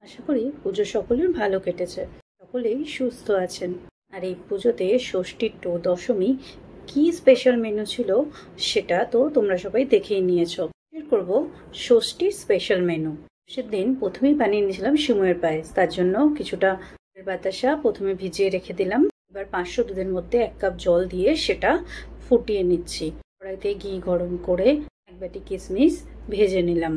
আশা করি পুজো সকলের ভালো কেটেছে, সকলেই সুস্থ আছেন। আর এই পুজোতে ষষ্ঠীর তো দশমী কি স্পেশাল মেনু ছিল সেটা তো তোমরা সবাই দেখেই নিয়েছো। শেয়ার করবো ষষ্ঠীর স্পেশাল মেনু। সেদিন প্রথমেই বানিয়ে নিয়েছিলাম সিমইয়ের পায়েস, তার জন্য কিছুটা বাতাসা প্রথমে ভিজিয়ে রেখে দিলাম। এবার 500 দুধের মধ্যে 1 কাপ জল দিয়ে সেটা ফুটিয়ে নিচ্ছি। কড়াইতে ঘি গরম করে এক বাটি কিশমিশ ভেজে নিলাম।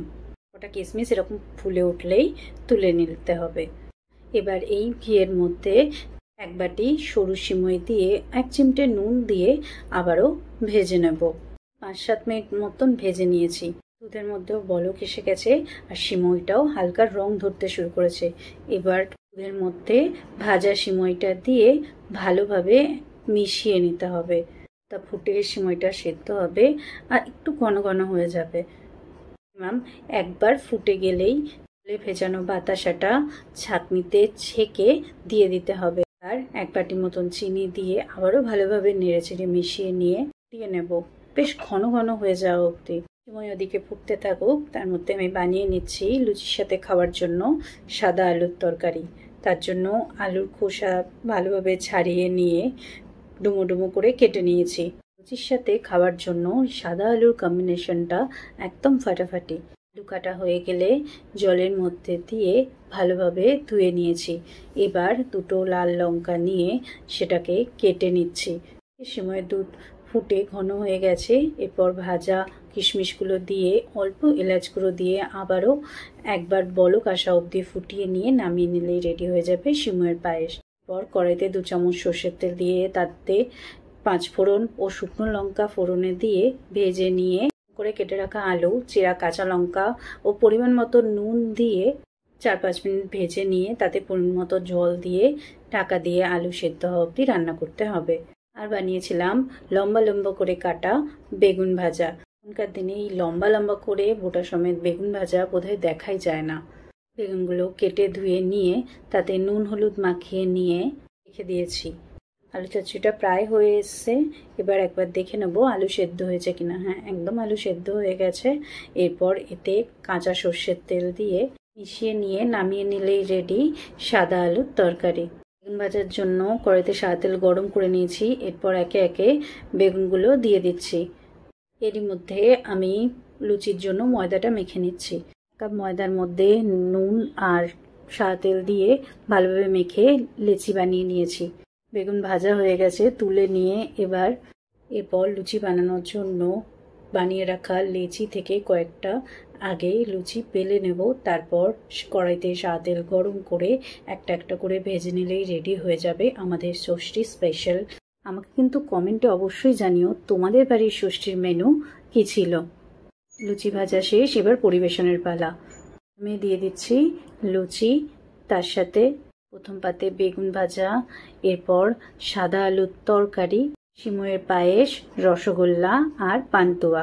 ওটা কিশমিশ এরকম ফুলে উঠলেই তুলে নিতে হবে। এবার এই ঘিয়ের মধ্যে এক বাটি সরু সিমই দিয়ে 1 চিমটে নুন দিয়ে আবারও ভেজে নেব। 5-7 মিনিট মতন ভেজে নিয়েছি। দুধের মধ্যেও বলক এসে গেছে আর সিমইটাও হালকা রং ধরতে শুরু করেছে। এবার দুধের মধ্যে ভাজা সিমইটা দিয়ে ভালোভাবে মিশিয়ে নিতে হবে। তা ফুটে সিমইটা সেদ্ধ হবে আর একটু ঘন ঘন হয়ে যাবে। একবার ফুটে গেলেই ভেজানো বাতাসাটা ছাঁকনিতে ছেঁকে দিয়ে দিতে হবে। আর 1 বাটি মতন চিনি দিয়ে আবারও ভালোভাবে নেড়েচেড়ে মিশিয়ে নিয়ে ফুটিয়ে নেব, বেশ ঘন ঘন হয়ে যাওয়া অবধি। সময় ওদিকে ফুটতে থাকুক, তার মধ্যে আমি বানিয়ে নিচ্ছি লুচির সাথে খাওয়ার জন্য সাদা আলুর তরকারি। তার জন্য আলুর খোসা ভালোভাবে ছাড়িয়ে নিয়ে ডুমো ডুমো করে কেটে নিয়েছি। লুচির সাথে খাওয়ার জন্য সাদা আলুর কম্বিনেশনটা একদম ফাটাফাটি। আলু কাটা হয়ে গেলে জলের মধ্যে দিয়ে ভালোভাবে ধুয়ে নিয়েছি। এবার 2টো লাল লঙ্কা নিয়ে সেটাকে কেটে নিচ্ছি। সিমইয়ের দুধ ফুটে ঘন হয়ে গেছে। এরপর ভাজা কিশমিশগুলো দিয়ে অল্প এলাচ গুঁড়ো দিয়ে আবারও একবার বলক আসা অবধি ফুটিয়ে নিয়ে নামিয়ে নিলেই রেডি হয়ে যাবে সিমইয়ের পায়েস। এরপর কড়াইতে 2 চামচ সর্ষের তেল দিয়ে তাতে 5 ফোড়ন ও শুকনো লঙ্কা ফোড়নে দিয়ে ভেজে নিয়ে করে কেটে রাখা আলু, চেরা কাঁচা লঙ্কা ও পরিমাণ মতো নুন দিয়ে 4-5 মিনিট ভেজে নিয়ে তাতে পরিমাণ মতো জল দিয়ে ঢাকা দিয়ে আলু সেদ্ধ হওয়া অবধি রান্না করতে হবে। আর বানিয়েছিলাম লম্বা লম্বা করে কাটা বেগুন ভাজা। এখনকার দিনে এই লম্বা লম্বা করে বোটা সমেত বেগুন ভাজা বোধহয় দেখাই যায় না। বেগুনগুলো কেটে ধুয়ে নিয়ে তাতে নুন হলুদ মাখিয়ে নিয়ে রেখে দিয়েছি। আলু চচ্চড়িটা প্রায় হয়ে এসছে। এবার একবার দেখে নেবো আলু সেদ্ধ হয়েছে কিনা। হ্যাঁ, একদম আলু সেদ্ধ হয়ে গেছে। এরপর এতে কাঁচা সর্ষের তেল দিয়ে মিশিয়ে নিয়ে নামিয়ে নিলেই রেডি সাদা আলুর তরকারি। বেগুন ভাজার জন্য কড়াইতে সাদা তেল গরম করে নিয়েছি। এরপর একে একে বেগুনগুলো দিয়ে দিচ্ছি। এরই মধ্যে আমি লুচির জন্য ময়দাটা মেখে নিচ্ছি। 1 কাপ ময়দার মধ্যে নুন আর সাদা তেল দিয়ে ভালোভাবে মেখে লেচি বানিয়ে নিয়েছি। বেগুন ভাজা হয়ে গেছে, তুলে নিয়ে এরপর লুচি বানানোর জন্য বানিয়ে রাখা লেচি থেকে কয়েকটা আগে লুচি বেলে নেব। তারপর কড়াইতে সাদা তেল গরম করে একটা একটা করে ভেজে নিলেই রেডি হয়ে যাবে আমাদের ষষ্ঠী স্পেশাল। আমাকে কিন্তু কমেন্টে অবশ্যই জানিও তোমাদের বাড়ির ষষ্ঠীর মেনু কি ছিল। লুচি ভাজা শেষ, এবার পরিবেশনের পালা। আমি দিয়ে দিচ্ছি লুচি, তার সাথে প্রথম পাতে বেগুন ভাজা, এরপর সাদা আলুর তরকারি, সিমইয়ের পায়েস, রসগোল্লা আর পান্তুয়া।